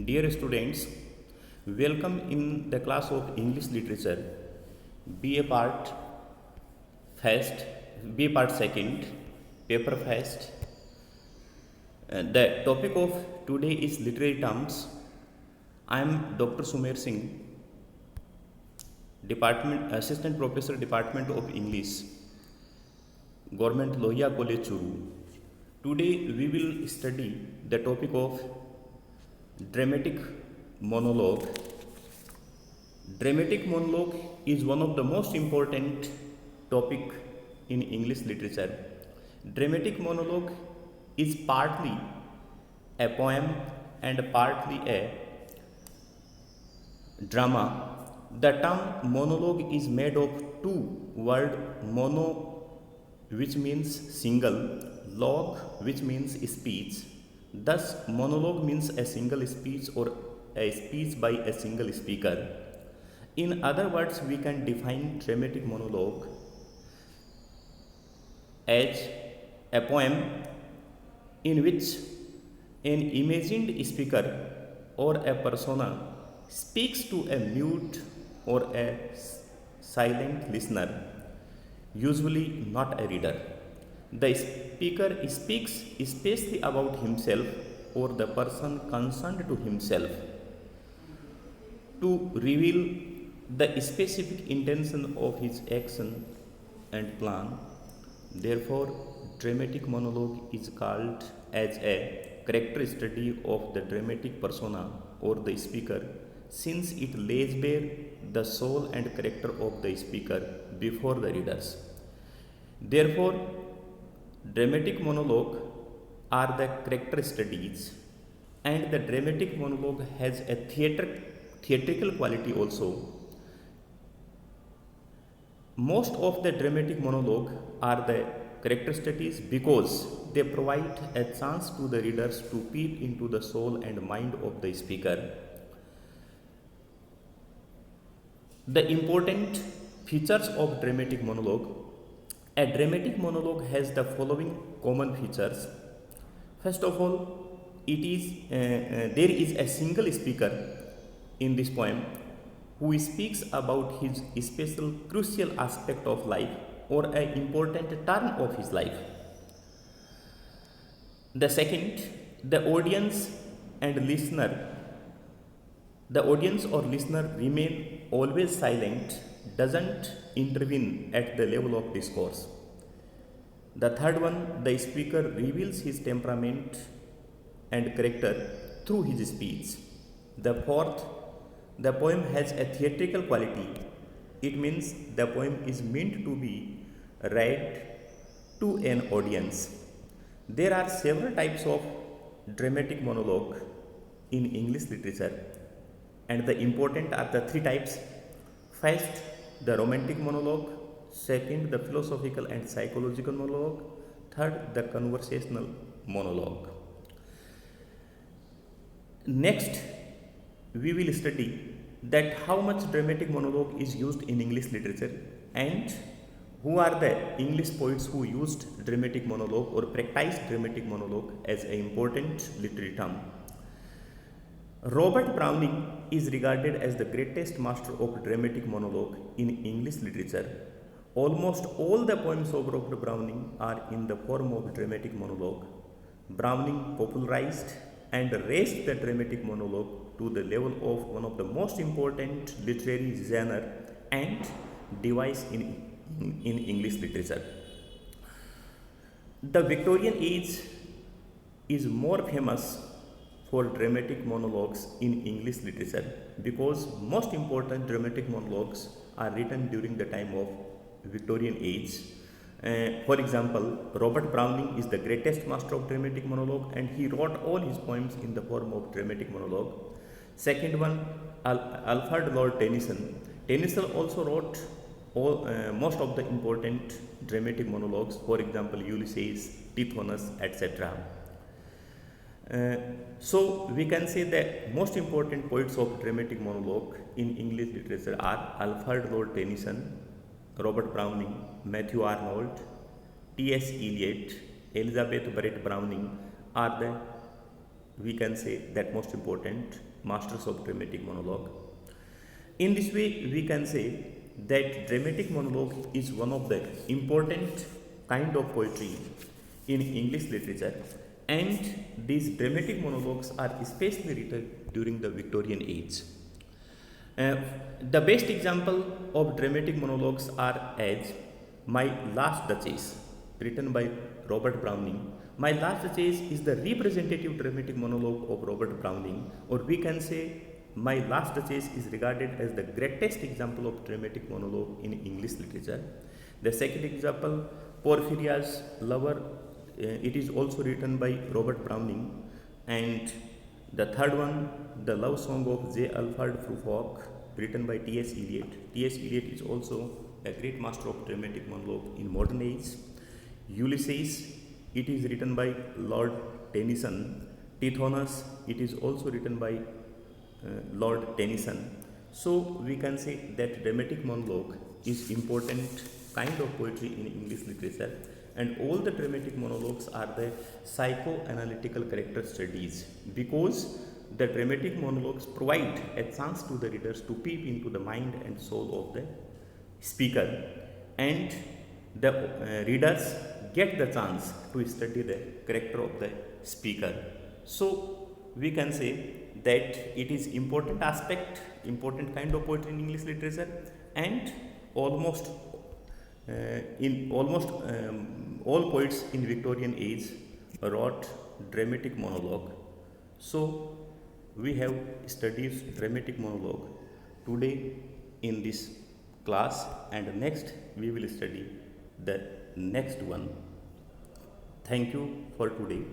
Dear students, welcome in the class of English Literature, BA part first, BA part second, paper first. The topic of today is literary terms. I am Dr. Singh, Department Assistant Professor, Department of English, Government Lohia College, Churu. Today we will study the topic of dramatic monologue. Dramatic monologue is one of the most important topic in English literature. Dramatic monologue is partly a poem and partly a drama. The term monologue is made of two words, mono which means single, log which means speech. Thus, monologue means a single speech or a speech by a single speaker. In other words, we can define dramatic monologue as a poem in which an imagined speaker or a persona speaks to a mute or a silent listener, usually not a reader. The speaker speaks especially about himself or the person concerned to himself to reveal the specific intention of his action and plan. Therefore, dramatic monologue is called as a character study of the dramatic persona or the speaker, since it lays bare the soul and character of the speaker before the readers. Therefore, dramatic monologue are the character studies, and the dramatic monologue has a theatrical quality also. Most of the dramatic monologue are the character studies because they provide a chance to the readers to peep into the soul and mind of the speaker. The important features of dramatic monologue. A dramatic monologue has the following common features. First of all, there is a single speaker in this poem who speaks about his special crucial aspect of life or an important turn of his life. The second, the audience or listener remain always silent, doesn't intervene at the level of discourse. The third one, the speaker reveals his temperament and character through his speech. The fourth, the poem has a theatrical quality. It means the poem is meant to be read to an audience. There are several types of dramatic monologue in English literature, and the important are the three types. First, the romantic monologue. Second, the philosophical and psychological monologue. Third, the conversational monologue. Next, we will study that how much dramatic monologue is used in English literature and who are the English poets who used dramatic monologue or practiced dramatic monologue as an important literary term. Robert Browning is regarded as the greatest master of dramatic monologue in English literature. Almost all the poems of Robert Browning are in the form of dramatic monologue. Browning popularized and raised the dramatic monologue to the level of one of the most important literary genre and device in English literature. The Victorian age is more famous for dramatic monologues in English literature because most important dramatic monologues are written during the time of Victorian age. For example, Robert Browning is the greatest master of dramatic monologue and he wrote all his poems in the form of dramatic monologue. Second one, Alfred Lord Tennyson. Tennyson also wrote most of the important dramatic monologues, for example, Ulysses, Tithonus, etc. So we can say that most important poets of dramatic monologue in English literature are Alfred Lord Tennyson, Robert Browning, Matthew Arnold, T.S. Eliot, Elizabeth Barrett Browning are the we can say that most important masters of dramatic monologue. In this way, we can say that dramatic monologue is one of the important kind of poetry in English literature, and these dramatic monologues are especially written during the Victorian age. Uh, the best example of dramatic monologues are as My Last Duchess, written by Robert Browning. My Last Duchess is the representative dramatic monologue of Robert Browning, or we can say My Last Duchess is regarded as the greatest example of dramatic monologue in English literature. The second example, Porphyria's Lover, it is also written by Robert Browning, and the third one, The Love Song of J. Alfred Prufrock, written by T.S. Eliot. T.S. Eliot is also a great master of dramatic monologue in modern age. Ulysses, it is written by Lord Tennyson. Tithonus, it is also written by Lord Tennyson. So we can say that dramatic monologue is important kind of poetry in English literature, and all the dramatic monologues are the psychoanalytical character studies, because the dramatic monologues provide a chance to the readers to peep into the mind and soul of the speaker, and the readers get the chance to study the character of the speaker. So we can say that it is important aspect, important kind of poetry in English literature, and almost in almost all poets in Victorian age wrote dramatic monologue. So we have studied dramatic monologue today in this class, and next we will study the next one. Thank you for today.